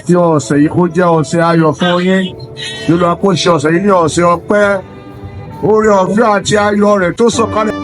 kí ọ̀sẹ̀ yìí kó jẹ́ ọ̀sẹ̀ ayọ̀ fún yín. Olúwa kó ṣe ọ̀sẹ̀ yìí ní ọ̀sẹ̀ ọpẹ́. Oore ọ̀fẹ́ àti ayọ̀ rẹ̀ tó sọ̀kalẹ̀.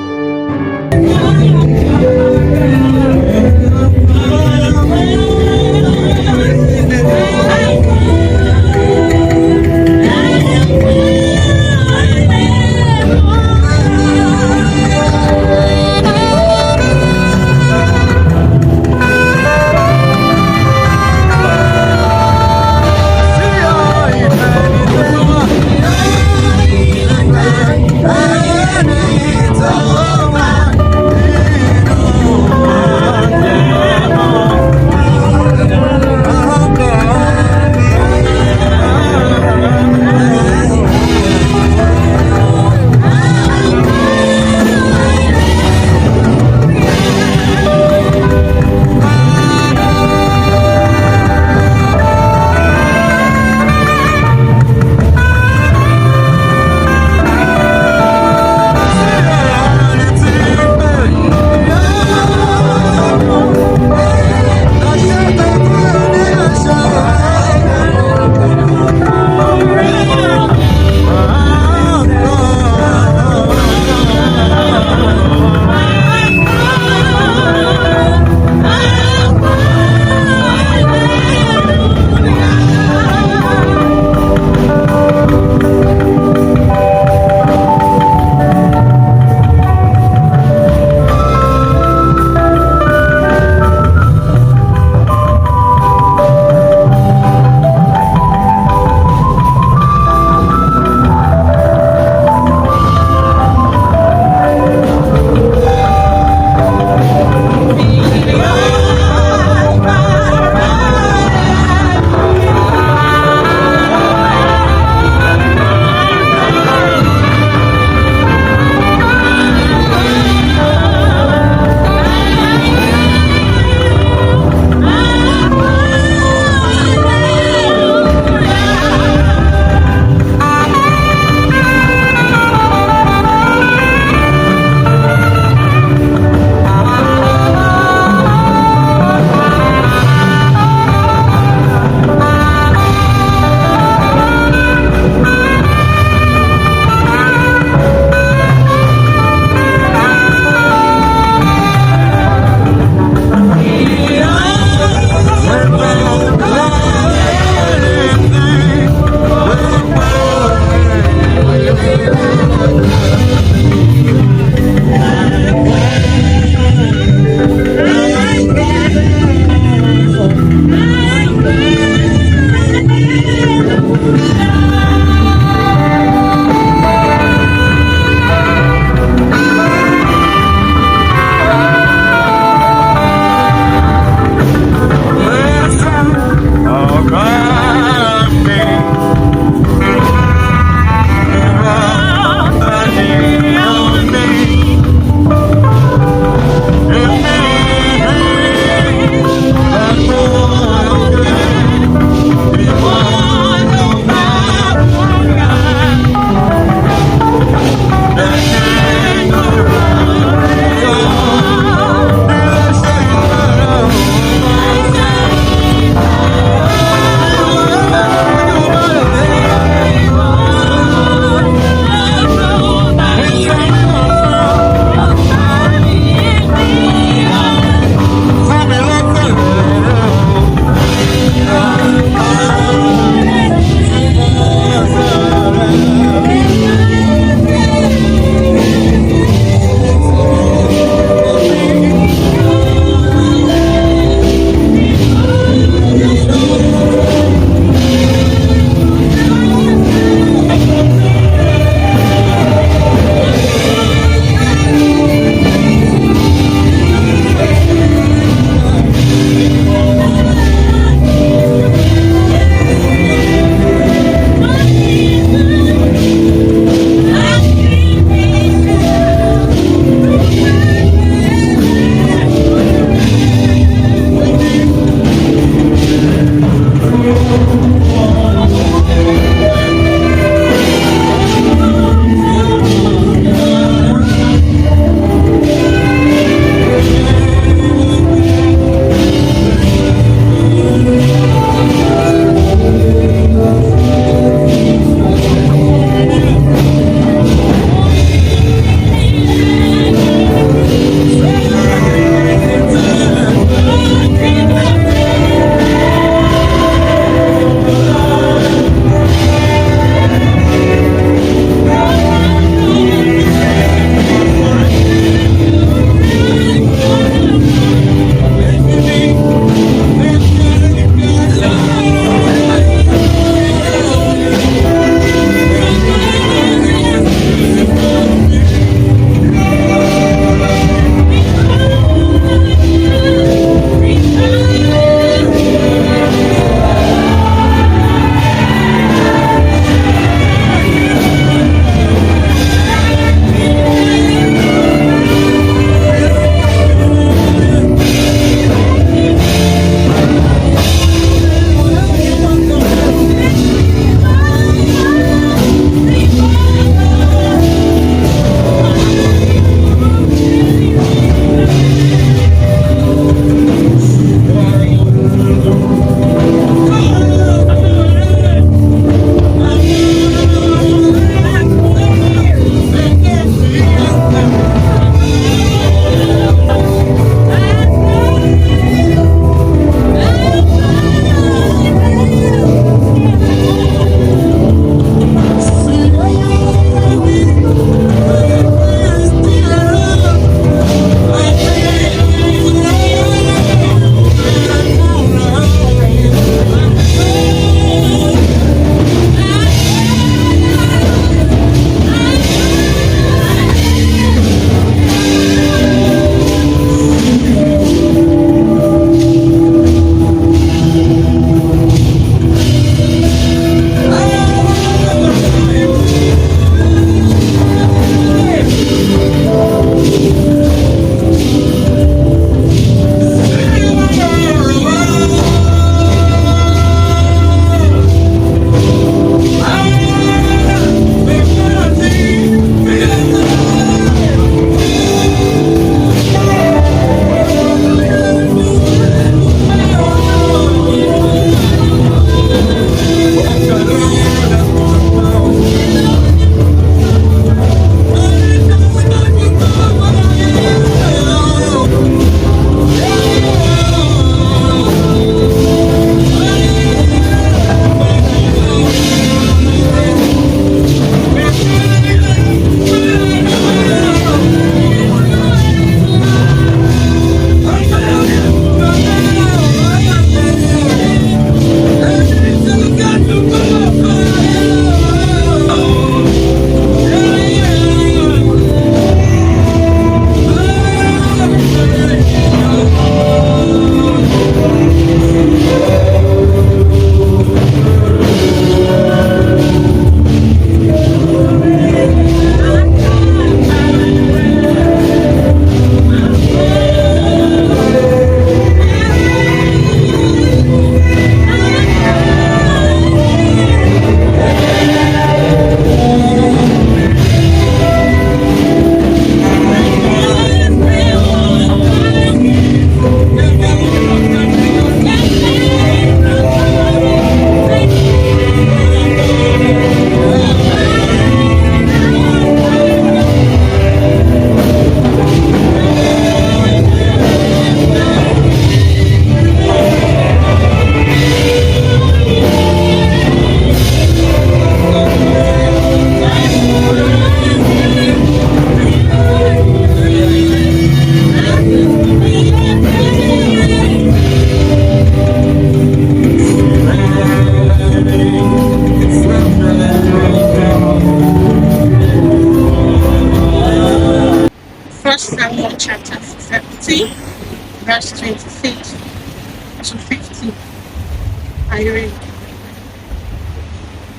rere.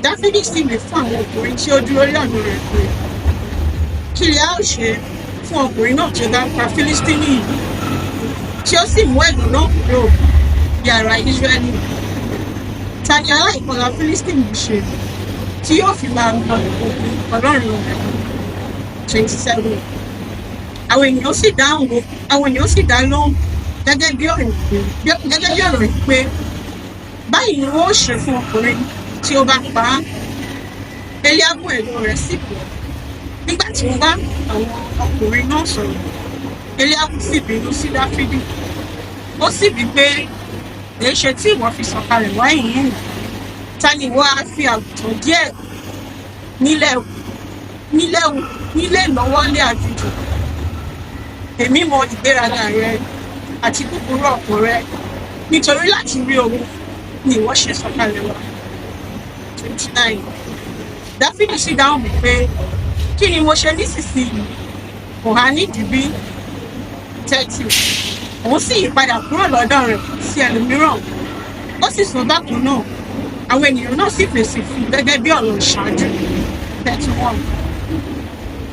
Dáfídì sì wí fún àwọn ọkùnrin tí ó dúró lọ́nà rẹ̀ pé kí ni a ó ṣe fún ọkùnrin náà tí ó bá pa Fílístínì yìí tí ó sì mú ẹ̀gàn náà kúrò ní ara Ísírẹ́lì? Ta ni aláìkọlà Fílístínì ṣe tí yóò fi máa gba òkú Ọlọ́run rẹ̀? 27. Àwọn ènìyàn sì dá lóhùn gẹ́gẹ́ bí ọ̀rọ̀ yìí pé báyìí ni wọ́n ó ṣe fún ọkùnrin tí ó bá pa á. Eliabu ẹ̀gbọ́n rẹ̀ sì bọ̀. Nígbà tí wọ́n bá àwọn ọkùnrin náà sọ̀rọ̀, Eliabu sì bínú sí Dáfídì. Ó sì wí pé èéṣe tí ìwọ fi sọ̀kalẹ̀ wá ìyìn? Ta ni ìwọ á fi àgùntàn díẹ̀ nílé lọ́wọ́ lé àjèjì? Èmi mọ ìgbéraga rẹ àti búburú ọkàn rẹ, nítorí láti rí owó ni ìwọ ṣe sọ̀kalẹ̀ wá. 29. Dáfídì sì dáhùn pé kí ni mo ṣe nísinsìnyí? Kò há nídìí bí? 30. Òun sì yí padà kúrò lọ́dọ̀ rẹ̀ sí ẹlòmíràn. Ó sì sọ bákan náà. Àwọn ènìyàn náà sì fèsì fún un gẹ́gẹ́ bí ọ̀rọ̀ ìṣáájú. 31.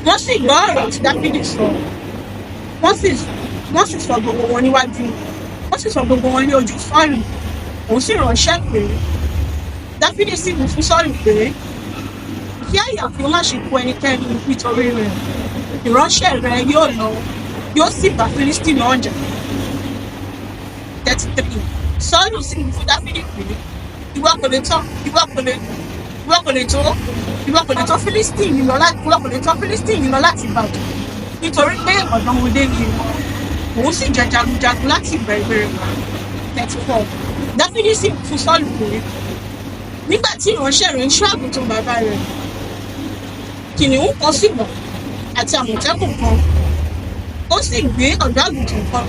Wọ́n sì gbọ́ ọ̀rọ̀ tí Dáfídì sọ. Wọ́n sì sọ gbogbo wọn níwájú. Wọ́n sì sọ gbogbo wọn ní ojú Sọ́ọ̀lù. Òun sì ránṣẹ́ pé Dáfídì sì wí fún Sọ́ọ̀lù pé kí àyà kí ó má ṣe kó ẹnikẹ́ni nítorí rẹ̀. Ìránṣẹ́ rẹ̀ yóò lọ, yóò sì bá Fílístínì náà jà. 33. Sọ́ọ̀lù sì wí fún Dáfídì pé ìwọ kò lè tó Fílístínì lọ láti bàjẹ́, nítorí pé ọ̀dọ́mọdé ni ìwọ. Òun sì jẹ́ jagunjagun láti ìbẹ̀rẹ̀ wá. 34. Dáfídì sì fún Sọ́ọ̀lù pé nígbà tí ìránṣẹ́ rẹ̀ ń ṣọ́ àgùntàn bàbá rẹ̀, kìnìún kan sì bọ̀ àti àmọ̀tẹ́kùn kan. Ó sì gbé ọ̀dọ́ àgùntàn kan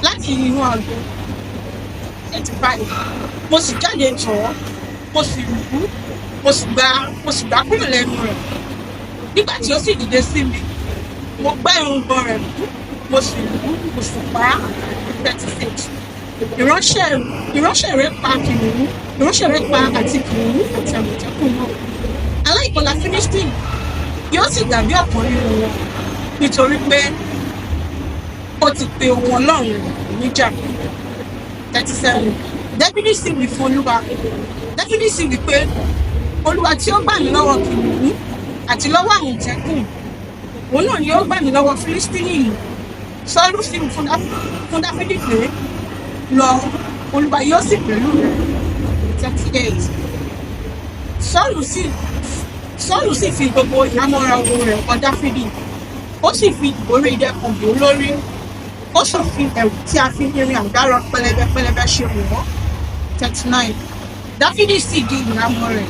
láti inú agbo. 85. Mo sì jáde tọ̀ ọ́, mo sì lù ú, mo sì gbá kúrò lẹ́nu rẹ̀. Nígbà tí ó sì dìde sí mi, mo gbá irùngbọ̀n rẹ̀ mú, mo sì lù ú, mo sì pa á. 36. Ìránṣẹ́ rẹ̀ pa àti kìnìún àti àmọ̀tẹ́kùn náà. Aláìkọlà Fílístínì yóò sì dàbí ọ̀kan nínú wọn, nítorí pé ó ti pe ohun Ọlọ́run rẹ̀ níjà. 37. Dáfídì sì wí fún Olúwa. Dáfídì sì wí pé Olúwa tí ó gbà mí lọ́wọ́ kìnìún àti lọ́wọ́ àmọ̀tẹ́kùn, òun náà ni ó gbà mí lọ́wọ́ Fílístínì yìí. Sọ́ọ̀lù sì wí fún Dáfídì pé lọ, Olúwa yóò sì pẹ̀lú rẹ̀. 38. Sọ́ọ̀lù sì fi gbogbo ìhámọ́ra ogun rẹ̀ kọ Dáfídì. Ó sì fi ìbòrí idẹ kan bò ó lórí. Ó sì fi ẹ̀wù tí a fi irin àdárọ pẹlẹbẹ ṣe wọ̀. 39. Dáfídì sì di ìhámọ́ rẹ̀.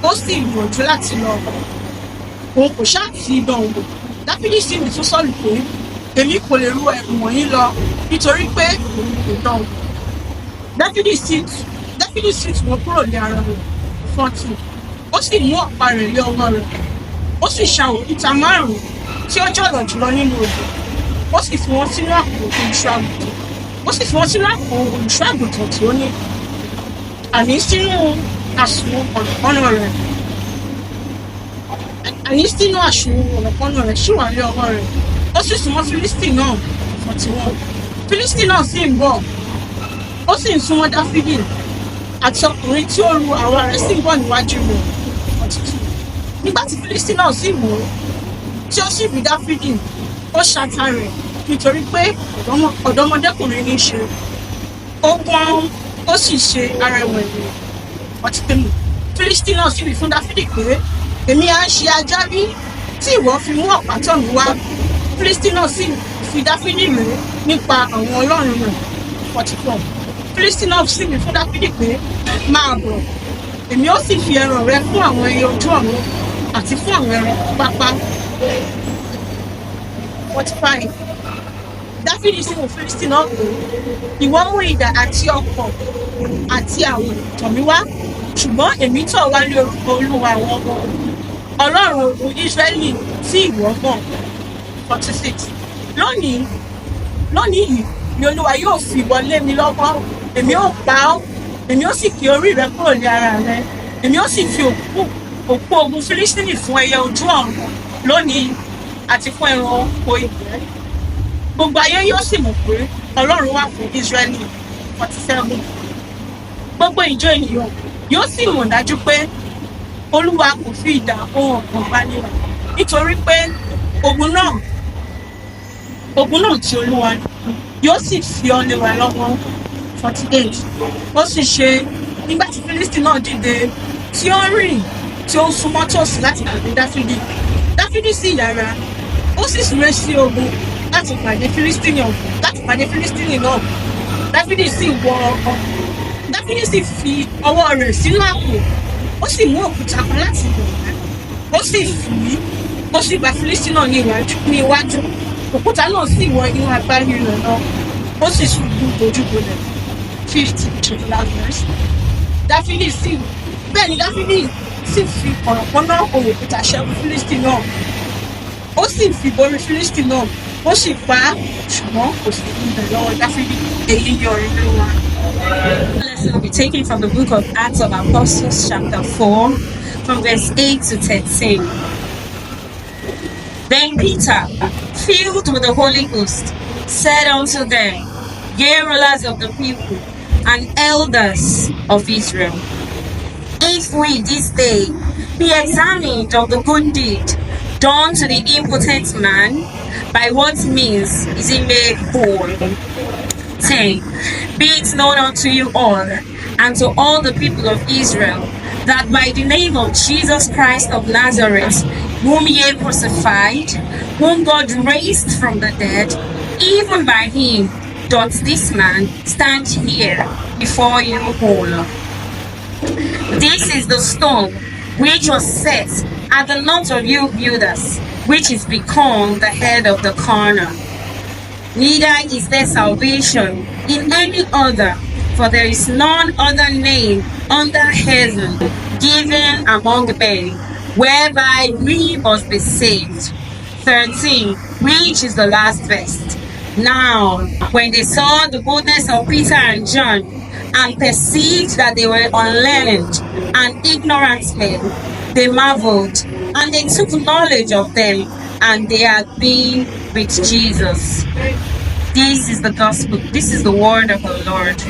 Ó sì gbìyànjú láti lọ. Òun kò ṣáà fi dán wò. Dáfídì sì wí fún Sọ́ọ̀lù pé èmi kò lè ru ẹ̀wù wọ̀nyí lọ, nítorí pé òun kò dán wò. Dáfídì sì tú wọn kúrò ní ara rẹ̀. 40. Ó sì mú ọ̀pá rẹ̀ lé ọwọ́ rẹ̀. Ó sì ṣa òkúta 5 tí ó jọ̀lọ̀ jùlọ nínú odò. Ó sì fi wọ́n sínú àpò olùṣọ́ àgùntàn tí ó ní, àní sínú àsùnwọ̀n ọ̀nàkọ́nà rẹ̀ sì wà lé ọwọ́ rẹ̀. Ó sì súnmọ́ Fílístínì náà. 41. Fílístínì náà sì ń bọ̀. Ó sì ń súnmọ́ Dáfídì, àti ọkùnrin tí ó ru àwa rẹ̀ sì ń bọ̀ níwájú rẹ̀. 42. Nígbà tí Fílístínì náà sì wò ó, tí ó sì rí Dáfídì, ó ṣàtà rẹ̀, nítorí pé ọ̀dọ́mọdékùnrin ní í ṣe. Ó gbọ́n, ó sì ṣe arẹwà ènìyàn. 43. Fílístínì náà sì wí fún Dáfídì pé èmi á ṣe ajá bí tí ìwọ fi mú ọ̀pá tọ̀ mí wá. Fílístínì náà sì fi Dáfídì rẹ̀ nípa àwọn ọlọ́run rẹ̀. 44. Fílístínì náà sì wí fún Dáfídì pé máa bọ̀, èmi ó sì fi ẹran rẹ fún àwọn ẹyẹ ojú ọ̀run àti fún àwọn ẹran pápá. 45. Dáfídì sì wò Fílístínì náà pé ìwọ mú idà àti ọ̀kọ̀ àti àwọ̀ tọ̀ mí wá, ṣùgbọ́n èmi tọ̀ wá lé orúkọ Olúwa àwọn ọmọ Ọlọ́run ogun Ísírẹ́lì tí ìwọ mọ̀. 46. Lónìí yìí ni Olúwa yóò fi ìwọ lé mi lọ́wọ́. Èmi ó pa ọ́, èmi ó sì ké orí rẹ kúrò ní ara rẹ, èmi ó sì fi òkú ogun Fílístínì fún ẹyẹ ojú ọ̀run lónìí àti fún ẹranko ìgbẹ́. Gbogbo ayé yóò sì mọ̀ pé Ọlọ́run wà fún Ísírẹ́lì. 47. Gbogbo ìjọ ènìyàn yóò sì mọ̀ dájú pé Olúwa kò fi idà ohun ọ̀gbọ̀n bá níwà, nítorí pé ogun náà tí Olúwa yóò sì fi ọ́ lé wa lọ́wọ́. 48. Ó sì ṣe nígbà tí Fílístì náà dìde tí ó rìn tí ó ń súnmọ́ tòsí láti pàdé Dáfídì. Dáfídì sì yára, ó sì súré sí ogun láti pàdé Fílístínì náà. Dáfídì sì wọ ọkọ̀. Dáfídì sì fi ọwọ́ rẹ̀ sínú àpò, ó sì mú òkúta kan láti ibẹ̀ wá, ó sì fì í, ó sì gba Fílístínì náà ní iwájú. Òkúta náà sì wọ inú agbárí rẹ̀ lọ, ó sì ṣubú dojúbolẹ̀. 50 to the last verse. Dáfídì sì fi ọ̀rọ̀pọ̀nà òkúta ṣẹ́gun Fílístì náà, ó sì fi borí Fílístì náà, ó sì pa á, ṣùgbọ́n kò sí ibẹ̀ lọ́wọ́ Dáfídì. Èyí ni ọ̀rọ̀ nínú wa. Lesson will be taken from the book of Acts of Apostles, chapter 4, from verse 8 to 13. Then Peter, filled with the Holy Ghost, said unto them, Ye rulers of the people, and elders of Israel, if we this day be examined of the good deed done to the impotent man, by what means is he made whole? 10. Be it known unto you all, and to all the people of Israel, that by the name of Jesus Christ of Nazareth, whom ye crucified, whom God raised from the dead, even by him doth this man stand here before you whole. This is the stone which was set at the knot of you builders, which is become the head of the corner. Neither is there salvation in any other, for there is none other name under heaven given among men, whereby we must be saved. 13, which is the last verse. Now, when they saw the boldness of Peter and John, and perceived that they were unlearned and ignorant men, they marveled, and they took knowledge of them, and they had been with Jesus. This is the gospel. This is the word of the Lord.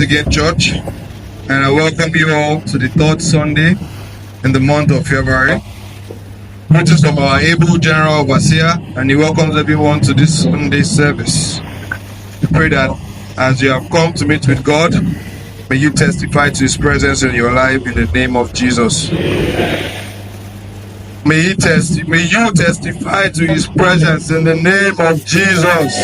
again, church, and I welcome you all to the third Sunday in the month of February. Greetings from our able General Overseer, and he welcomes everyone to this Sunday service. We pray that as you have come to meet with God, may you testify to His presence in your life in the name of Jesus. May you testify to His presence in the name of Jesus.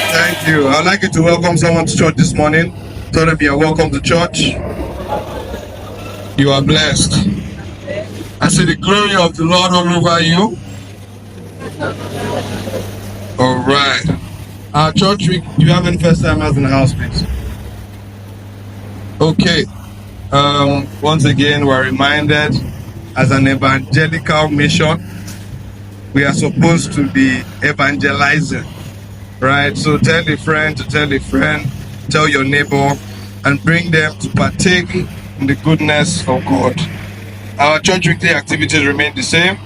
Thank you. I'd like you to welcome someone to church this morning. Tell them you are welcome to church. You are blessed. I see the glory of the Lord all over you. All right. Our church, do you have any first timers in the house, please? Okay. Once again, we're reminded as an evangelical mission, we are supposed to be evangelizing, right? So tell a friend to tell a friend, tell your neighbor, and bring them to partake in the goodness of God. Our church weekly activities remain the same.